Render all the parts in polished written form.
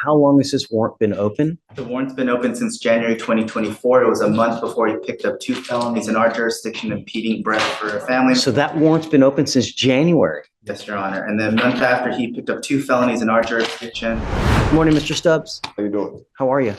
how long has this warrant been open? The warrant's been open since January 2024. It was a month before he picked up 2 felonies in our jurisdiction, impeding breath for a family. So that warrant's been open since January. Yes, Your Honor. And then a month after, he picked up 2 felonies in our jurisdiction. Good morning, Mr. Stubbs. How you doing? How are you?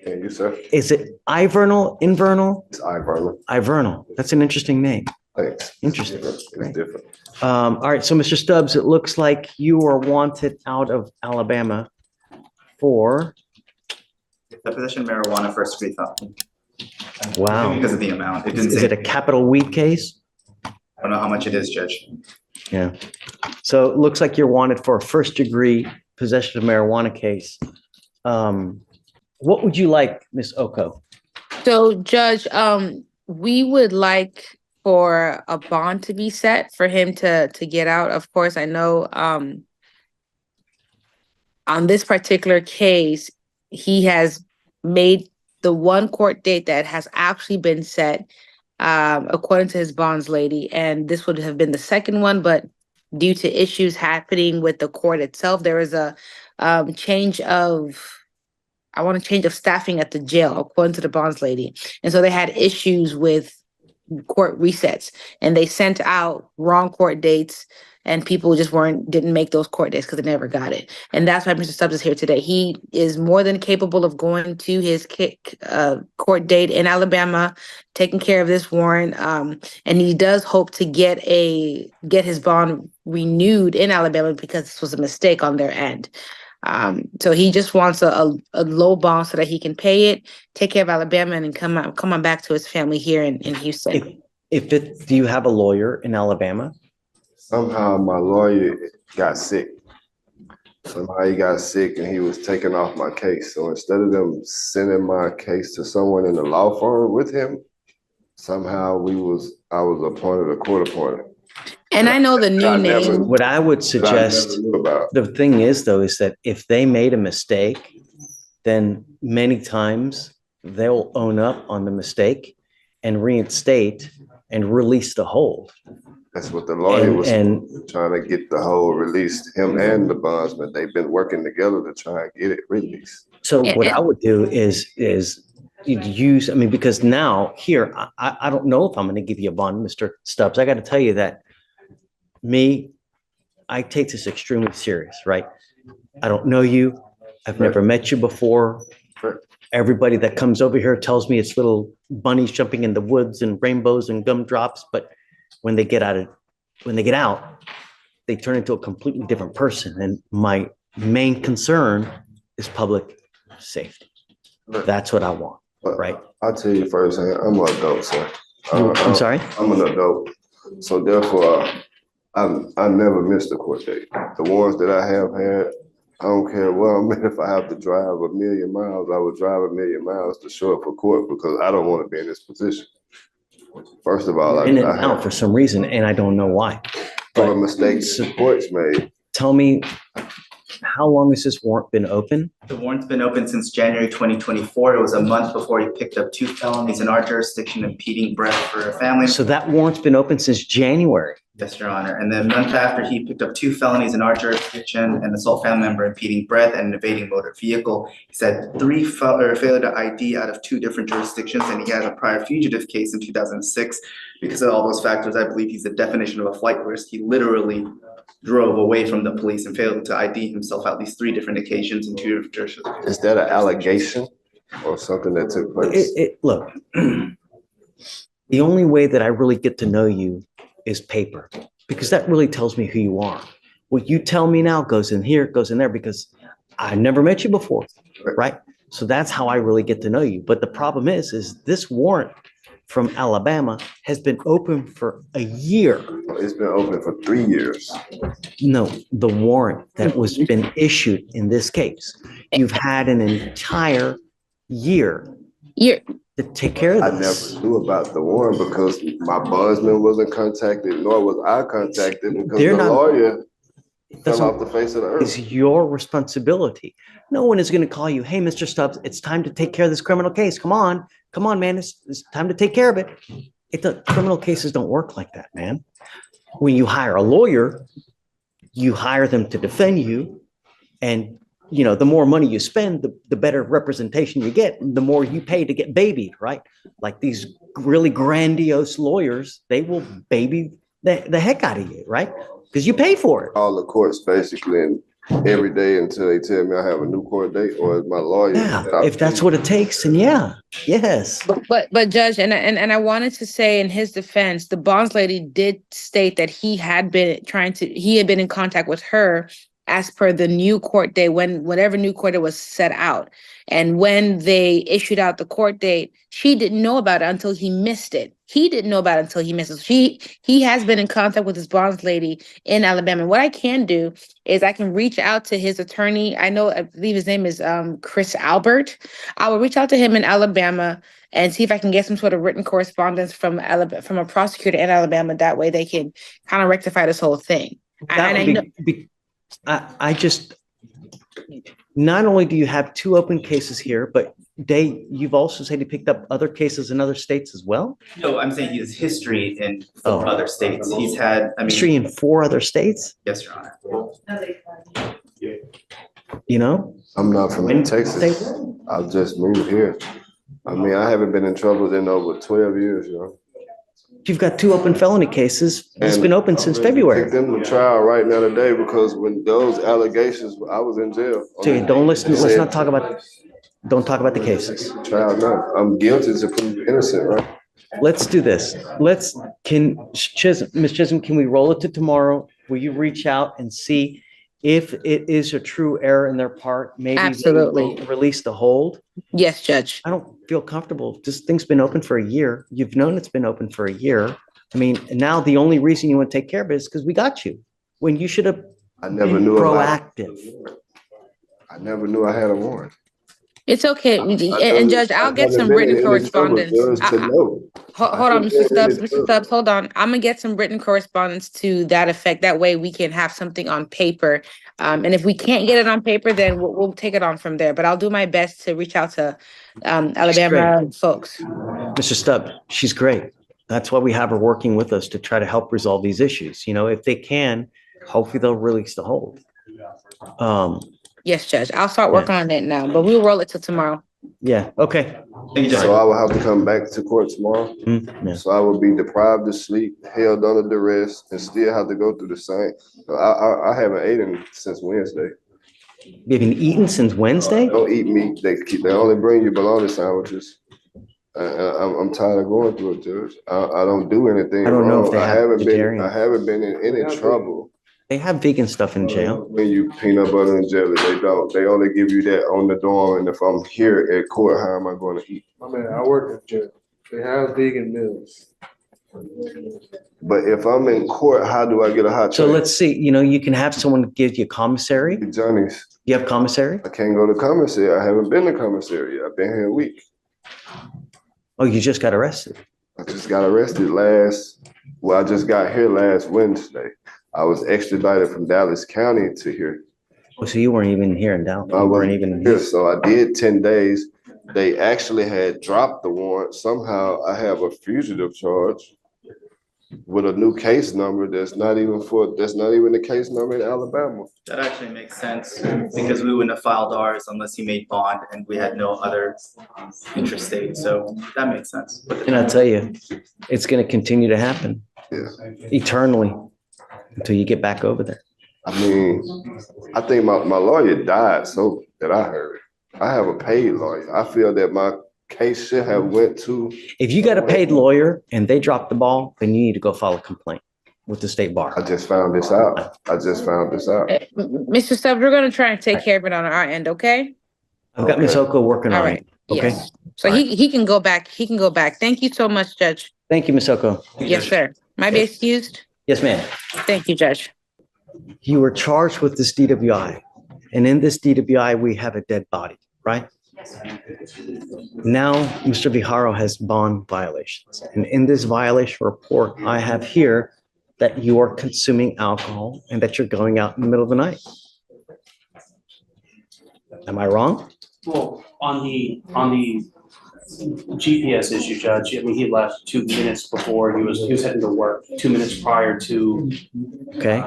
Thank you, sir. Is it Ivernal, Invernal? It's Ivernal. Ivernal. That's an interesting name. Thanks. Interesting. It's different. All right, so Mr. Stubbs, it looks like you are wanted out of Alabama for, The possession of marijuana, first degree theft. wow. Because of the amount. It didn't Is say. it a capital weed case? I don't know how much it is, Judge. Yeah. So it looks like you're wanted for a first degree possession of marijuana case. What would you like, Ms. Oko? So, Judge, we would like for a bond to be set for him to get out. Of course, I know on this particular case, he has made the one court date that has actually been set according to his bonds lady, and this would have been the second one, but due to issues happening with the court itself, there is a change of staffing at the jail, according to the bonds lady. And so they had issues with court resets, and they sent out wrong court dates, and people just didn't make those court dates because they never got it. And that's why Mr. Stubbs is here today. He is more than capable of going to his court date in Alabama, taking care of this warrant. And he does hope to get his bond renewed in Alabama because this was a mistake on their end. So he just wants a low bond so that he can pay it, take care of Alabama, and then come on back to his family here in Houston. Do you have a lawyer in Alabama? Somehow my lawyer got sick. Somehow he got sick and he was taking off my case. So instead of them sending my case to someone in the law firm with him, somehow I was appointed a court appointed. And I know the new name. What I would suggest, the thing is though, is that if they made a mistake, then many times they'll own up on the mistake and reinstate and release the hold. That's what the lawyer was trying to get the hold released, him and the bondsman. They've been working together to try and get it released. So what I would do is you'd use, because now here, I don't know if I'm going to give you a bond, Mr. Stubbs. I got to tell you that I take this extremely serious, right? I don't know you. I've never met you before. Everybody that comes over here tells me it's little bunnies jumping in the woods and rainbows and gumdrops, but when they get out, they turn into a completely different person. And my main concern is public safety. That's what I want, right? I'll tell you firsthand, I'm an adult, sir. I'm sorry? I'm an adult. So therefore, I never missed a court date. The ones that I have had, I don't care where I'm at. If I have to drive 1,000,000 miles, I would drive 1,000,000 miles to show up for court because I don't want to be in this position. First of all, in and out for some reason, and I don't know why. But mistakes the court's made. Tell me, how long has this warrant been open? The warrant's been open since January 2024. It was a month before he picked up 2 felonies in our jurisdiction, impeding breath for a family. So that warrant's been open since January. Yes, Your Honor. And then a month after, he picked up 2 felonies in our jurisdiction, and assault family member, impeding breath, and evading motor vehicle. He said 3 failure to ID out of 2 different jurisdictions, and he had a prior fugitive case in 2006. Because of all those factors, I believe he's the definition of a flight risk. He literally drove away from the police and failed to ID himself at least 3 different occasions in 2 different jurisdictions. Is that an allegation or something that took place? Look, the only way that I really get to know you is paper, because that really tells me who you are. What you tell me now goes in here, goes in there, because I never met you before, right? So that's how I really get to know you. But the problem is this warrant from Alabama has been open for a year. It's been open for 3 years. No, the warrant that was been issued in this case. You've had an entire year to take care of this. I never knew about the warrant because my bondsman wasn't contacted, nor was I contacted because the lawyer fell off the face of the earth. It's your responsibility. No one is going to call you, hey, Mr. Stubbs, it's time to take care of this criminal case. Come on, man, it's time to take care of it. Criminal cases don't work like that, man. When you hire a lawyer, you hire them to defend you, and you know, the more money you spend, the better representation you get, the more you pay to get babied, right? Like these really grandiose lawyers, they will baby the heck out of you, right? Because you pay for it. All the courts basically, and every day until they tell me I have a new court date, or my lawyer. Yeah, if that's what it takes, then yeah, yes. But Judge, and I wanted to say in his defense, the bonds lady did state that he had been in contact with her as per the new court date, whenever new court date was set out. And when they issued out the court date, she didn't know about it until he missed it. He didn't know about it until he missed it. He has been in contact with his bonds lady in Alabama. What I can do is I can reach out to his attorney. I believe his name is Chris Albert. I will reach out to him in Alabama and see if I can get some sort of written correspondence from a prosecutor in Alabama. That way they can kind of rectify this whole thing. I just, not only do you have 2 open cases here, but you've also said he picked up other cases in other states as well? No, I'm saying he has history in 4 other states. He's had, History in 4 other states? Yes, Your Honor. You know? I'm not from In Texas. states? I've just moved here. I mean, I haven't been in trouble in over 12 years, you know. You've got 2 open felony cases. It's And been open since Take February. them to trial right now today, because when those allegations, I was in jail. So let's not talk about, don't talk about the cases. Trial now. I'm guilty to prove innocent, right? Let's do this. Ms. Chisholm, can we roll it to tomorrow? Will you reach out and see if it is a true error in their part? Maybe Absolutely. release the hold. Yes, Judge. I don't feel comfortable. This thing's been open for a year. You've known it's been open for a year. I mean, now the only reason you want to take care of it is because we got you, when you should have I never been knew proactive. I never knew I had a warrant. It's okay. And Judge, I'll get some written correspondence. Hold on, Mr. Stubbs. Mr. Stubbs, hold on. I'm gonna get some written correspondence to that effect. That way we can have something on paper. And if we can't get it on paper, then we'll take it on from there. But I'll do my best to reach out to Alabama folks. Mr. Stubbs, she's great. That's why we have her working with us to try to help resolve these issues. You know, if they can, hopefully they'll release the hold. Yes, Judge. I'll start working on it now, but we'll roll it till tomorrow. Yeah, okay. So I will have to come back to court tomorrow. Yeah. So I will be deprived of sleep, held under duress, and still have to go through the same. I haven't eaten since Wednesday. You've been eating since Wednesday? Don't eat meat. They only bring you bologna sandwiches. I'm tired of going through it, Judge. I don't do anything I don't know wrong. if they have vegetarian. I haven't been in any trouble. They have vegan stuff in jail. When you peanut butter and jelly, they don't. They only give you that on the dorm. And if I'm here at court, how am I going to eat? I mean, I work at jail. They have vegan meals. But if I'm in court, how do I get a hot So chocolate? let's see, you know, you can have someone give you commissary. Johnny's. You have commissary? I can't go to commissary. I haven't been to commissary. I've been here a week. Oh, you just got arrested. I just got arrested I just got here last Wednesday. I was extradited from Dallas County to here. Oh, so you weren't even here in Dallas. I You weren't wasn't even here, so I did 10 days. They actually had dropped the warrant. Somehow I have a fugitive charge with a new case number that's not even the case number in Alabama. That actually makes sense because we wouldn't have filed ours unless he made bond and we had no other interstate. So that makes sense. And I tell you, it's going to continue to happen eternally until you get back over there. I mean, I think my lawyer died, so that I heard. I have a paid lawyer. I feel that my case should have went to. If you got a paid lawyer and they drop the ball, then you need to go file a complaint with the state bar. I just found this out. Mr. Stubbs, we're gonna try and take care of it on our end, okay? I've got Ms. Oko working All on right. it. Okay. Yes. So he can go back. He can go back. Thank you so much, Judge. Thank you, Ms. Oko. Yes, sir. May I be excused? Yes, ma'am. Thank you, Judge. You were charged with this DWI. And in this DWI, we have a dead body, right? Now, Mr. Viharo has bond violations. And in this violation report, I have here that you are consuming alcohol and that you're going out in the middle of the night. Am I wrong? Well, on the GPS issue, Judge. I mean, he left 2 minutes before he was heading to work, 2 minutes prior to, Okay.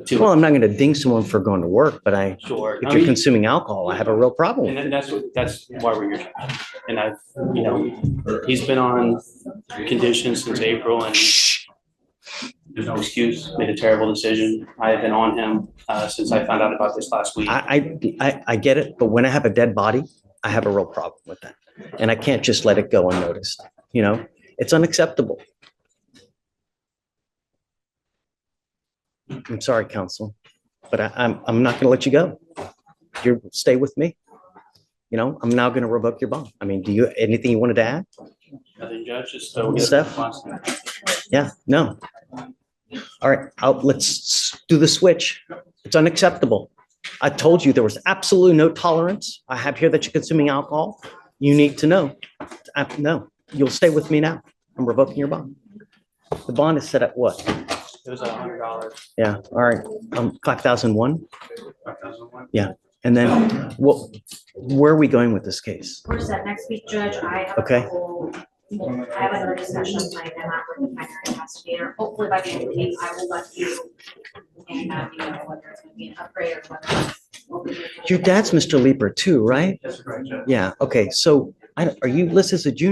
to. Well, I'm not going to ding someone for going to work, but Sure. if you're consuming alcohol, I have a real problem. And then that's why we're here. And I've, he's been on conditions since April and there's no excuse, made a terrible decision. I have been on him since I found out about this last week. I get it, but when I have a dead body, I have a real problem with that. And I can't just let it go unnoticed. It's unacceptable. I'm sorry, counsel, but I'm not going to let you go. You stay with me. I'm now going to revoke your bond. I mean, do you, anything you wanted to add? Nothing, Judge, just Steph? Yeah, no. All right, let's do the switch. It's unacceptable. I told you there was absolutely no tolerance. I have here that you're consuming alcohol. You need to know. No, you'll stay with me now. I'm revoking your bond. The bond is set at what? It was $100. Yeah, all right, 5,001. 5,001. Yeah, and then where are we going with this case? We're set next week, Judge. I have Okay. I have another discussion tonight and I'm with my current investigator. Hopefully by the end of the week, I will let you and whether it's going to be an upgrade or whether Your dad's Mr. Leeper too, right? That's correct, Judge. Yeah, okay, so are you listed as a junior?